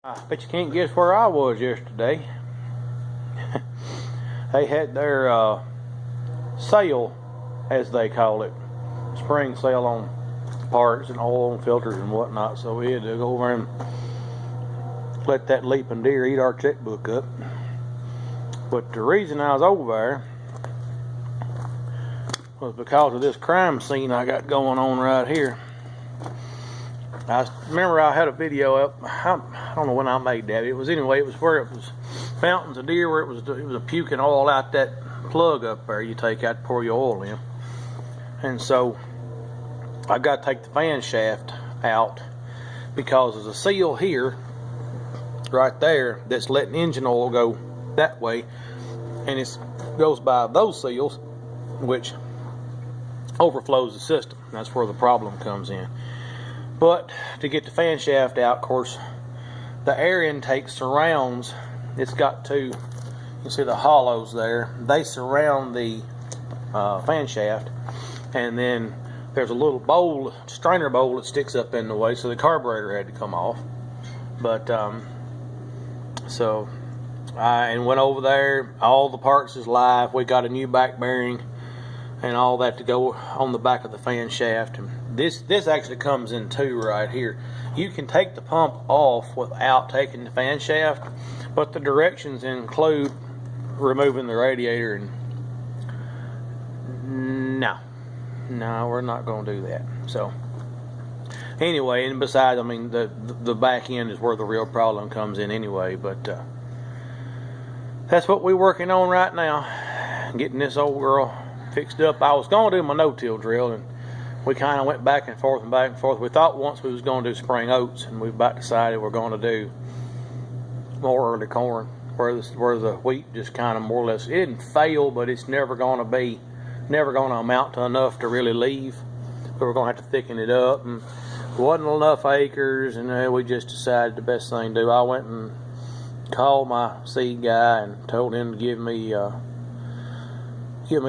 I bet you can't guess where I was yesterday. They had their sale, as they call it, spring sale on parts and oil and filters and whatnot. So we had to go over and let that leaping deer eat our checkbook up. But the reason I was over there was because of this crime scene I got going on right here. I remember I had a video up. I don't know when I made that. It was where it was fountains of deer, where it was a puking oil out that plug up there you take out to pour your oil in. And so I got to take the fan shaft out because there's a seal here, right there, that's letting engine oil go that way, and it goes by those seals, which overflows the system. That's where the problem comes in. But to get the fan shaft out, of course, the air intake surrounds. It's got two, you see the hollows there. They surround the fan shaft, and then there's a little bowl, strainer bowl that sticks up in the way, so the carburetor had to come off. But so I went over there. All the parts is live. We got a new back bearing and all that to go on the back of the fan shaft. And this actually comes in two right here. You can take the pump off without taking the fan shaft, but the directions include removing the radiator, and no, we're not going to do that. So anyway, and besides, I mean, the back end is where the real problem comes in anyway. But that's what we're working on right now, getting this old girl fixed up. I was going to do my no-till drill, and we kind of went back and forth and back and forth. We thought once we was going to do spring oats, and we've about decided we're going to do more early corn, where the wheat just kind of more or less, it didn't fail, but it's never going to amount to enough to really leave. But we're going to have to thicken it up, and there wasn't enough acres, and we just decided the best thing to do. I went and called my seed guy and told him to give me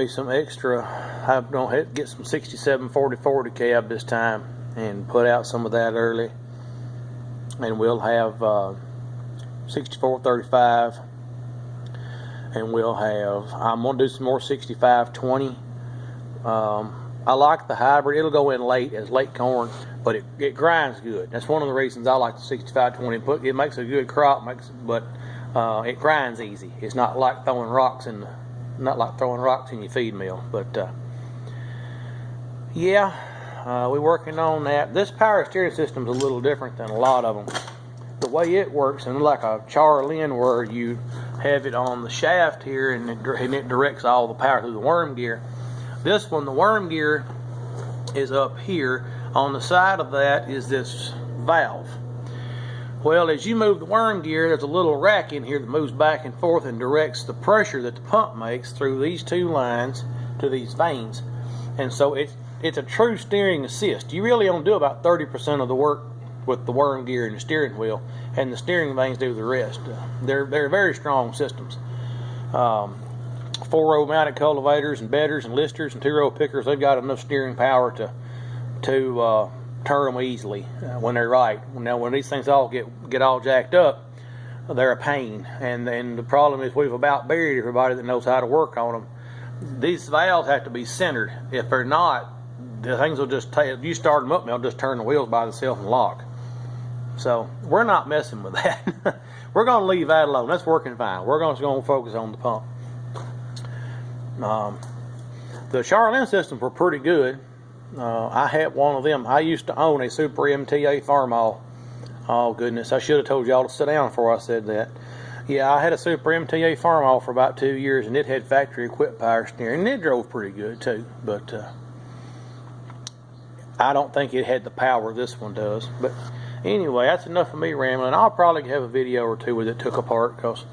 some extra. I'm going to get some 67 40 cab this time and put out some of that early, and we'll have 64 35, and we'll have, I'm going to do some more 65 20. I like the hybrid. It'll go in late as late corn, but it grinds good. That's one of the reasons I like the 65 20. It makes a good crop, but it grinds easy. It's not like throwing rocks in your feed mill. But yeah, we're working on that. This power steering system is a little different than a lot of them. The way it works, and like a Charlin, where you have it on the shaft here, and it directs all the power through the worm gear. This one, the worm gear is up here. On the side of that is this valve. Well, as you move the worm gear, there's a little rack in here that moves back and forth and directs the pressure that the pump makes through these two lines to these vanes. And so it's a true steering assist. You really only do about 30% of the work with the worm gear and the steering wheel, and the steering vanes do the rest. They're very strong systems. 4-row mounted cultivators and bedders and listers and 2-row pickers, they've got enough steering power to turn them easily when they're right. Now, when these things all get all jacked up, they're a pain. And the problem is we've about buried everybody that knows how to work on them. These valves have to be centered. If they're not, the things will just if you start them up, they'll just turn the wheels by themselves and lock. So we're not messing with that. We're going to leave that alone. That's working fine. We're going to focus on the pump. The Charlin systems were pretty good. I had one of them. I used to own a Super MTA Farmall. Oh goodness, I should have told y'all to sit down before I said that. Yeah, I had a Super MTA Farmall for about 2 years, and it had factory equipped power steering, and it drove pretty good too. But I don't think it had the power this one does. But anyway, that's enough of me rambling. I'll probably have a video or two with it took apart, because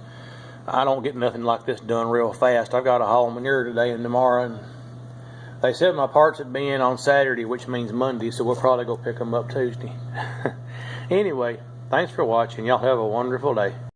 I don't get nothing like this done real fast. I've got to haul manure today and tomorrow, and they said my parts would be in on Saturday, which means Monday, so we'll probably go pick them up Tuesday. Anyway, thanks for watching. Y'all have a wonderful day.